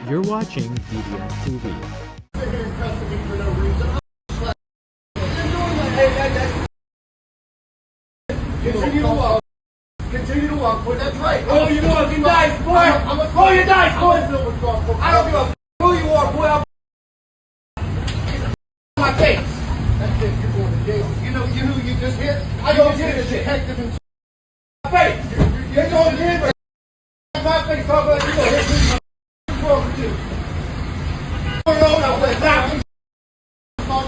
You're watching BDN TV. Continue to walk. Continue to walk, boy. That's right. Roll your fucking dice, boy. Roll your dice, boy. I don't give a who you are, boy. I'll my face. That's it. You're going to jail. You know who you just hit? I just hit a detective in my face. You're going to jail. My face. Talk about you. Going to hit me. What's wrong with you?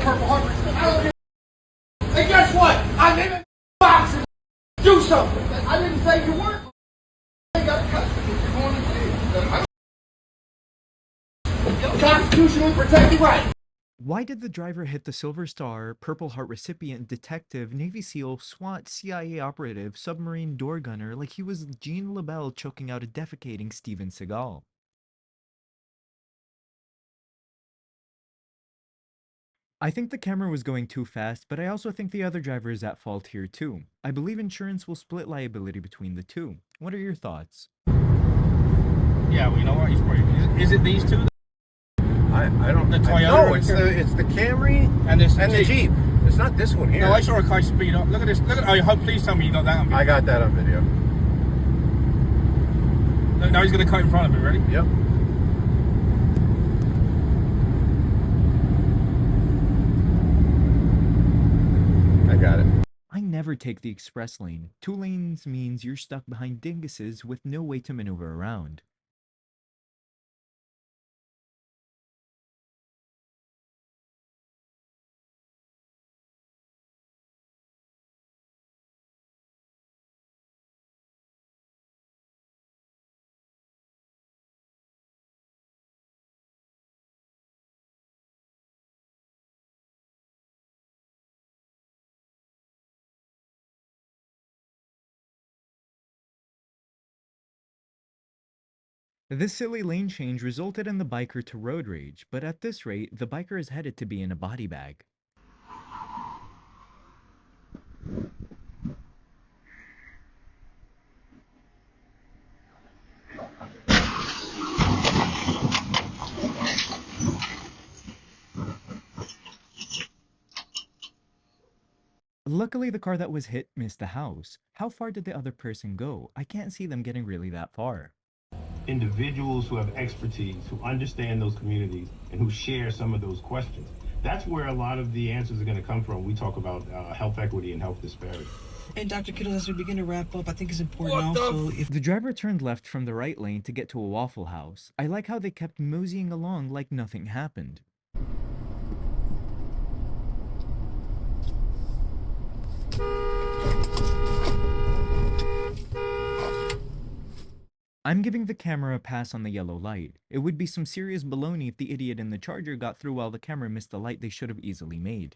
Purple Heart. I don't give a. And guess what? I'm in a box. Do something. I didn't say you weren't. I got custody. You're going to jail. Constitutionally protected right. Why did the driver hit the Silver Star, Purple Heart recipient, detective, Navy SEAL, SWAT, CIA operative, submarine door gunner like he was Jean LaBelle choking out a defecating Steven Seagal? I think the camera was going too fast, but I also think the other driver is at fault here too. I believe insurance will split liability between the two. What are your thoughts? Yeah, well, you know what? Is it these two? I don't. The Toyota. No, it's the Camry and the Jeep. It's not this one here. No, I saw a car speed up. Look at this. Look at. Oh, please tell me you got that on video. I got that on video. Look, now he's gonna cut in front of it. Ready? Yep. I got it. I never take the express lane. 2 lanes means you're stuck behind dinguses with no way to maneuver around. This silly lane change resulted in the biker to road rage, but at this rate, the biker is headed to be in a body bag. Luckily, the car that was hit missed the house. How far did the other person go? I can't see them getting really that far. Individuals who have expertise, who understand those communities, and who share some of those questions. That's where a lot of the answers are going to come from. We talk about health equity and health disparity. And Dr. Kittle, as we begin to wrap up, I think it's important also if The driver turned left from the right lane to get to a Waffle House. I like how they kept moseying along like nothing happened. I'm giving the camera a pass on the yellow light. It would be some serious baloney if the idiot in the Charger got through while the camera missed the light they should have easily made.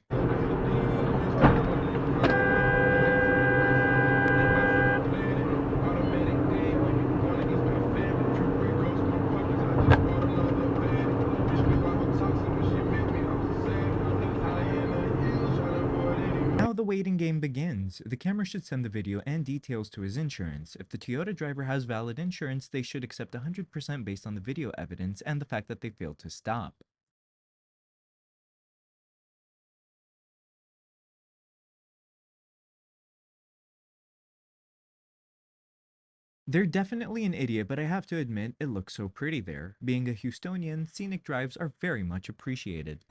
Now the waiting game begins. The camera should send the video and details to his insurance. If the Toyota driver has valid insurance, they should accept 100% based on the video evidence and the fact that they failed to stop. They're definitely an idiot, but I have to admit, it looks so pretty there. Being a Houstonian, scenic drives are very much appreciated.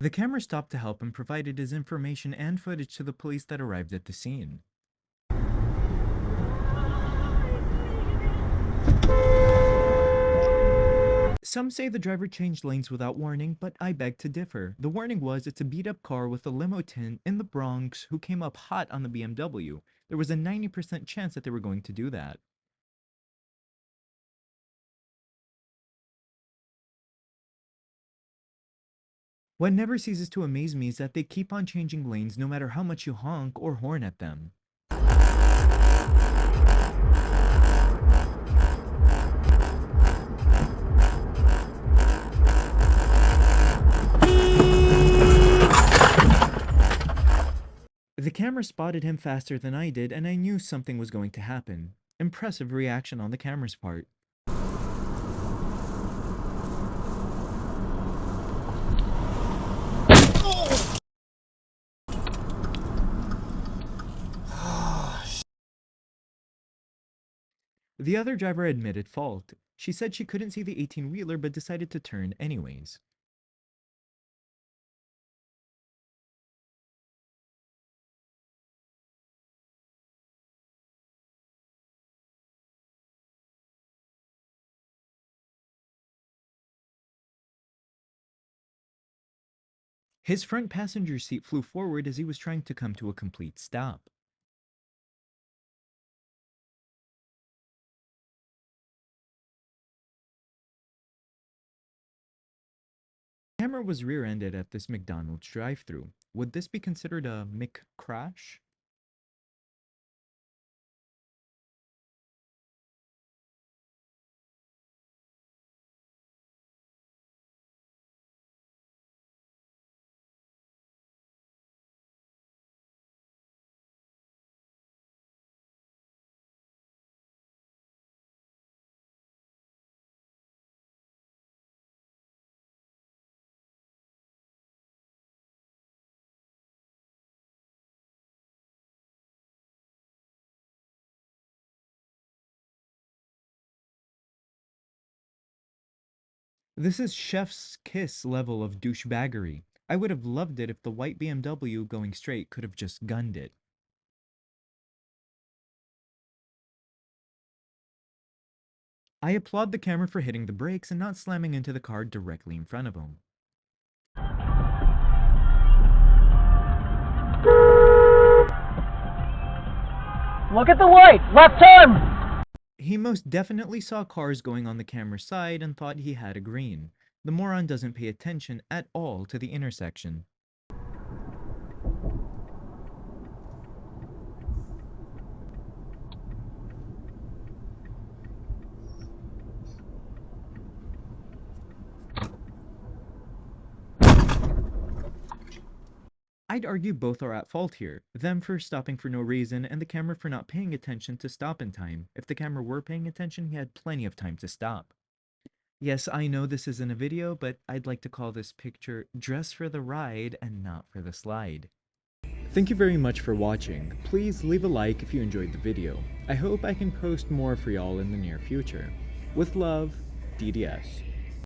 The camera stopped to help and provided his information and footage to the police that arrived at the scene. Some say the driver changed lanes without warning, but I beg to differ. The warning was it's a beat-up car with a limo tint in the Bronx who came up hot on the BMW. There was a 90% chance that they were going to do that. What never ceases to amaze me is that they keep on changing lanes no matter how much you honk or horn at them. camera spotted him faster than I did, and I knew something was going to happen. Impressive reaction on the camera's part. The other driver admitted fault. She said she couldn't see the 18-wheeler but decided to turn anyways. His front passenger seat flew forward as he was trying to come to a complete stop. The camera was rear-ended at this McDonald's drive-thru. Would this be considered a Mc-crash? This is chef's kiss level of douchebaggery. I would have loved it if the white BMW going straight could have just gunned it. I applaud the camera for hitting the brakes and not slamming into the car directly in front of him. Look at the light! Left turn! He most definitely saw cars going on the camera's side and thought he had a green. The moron doesn't pay attention at all to the intersection. I'd argue both are at fault here. Them for stopping for no reason, and the camera for not paying attention to stop in time. If the camera were paying attention, he had plenty of time to stop. Yes, I know this isn't a video, but I'd like to call this picture Dress for the Ride and Not for the Slide. Thank you very much for watching. Please leave a like if you enjoyed the video. I hope I can post more for y'all in the near future. With love, DDS.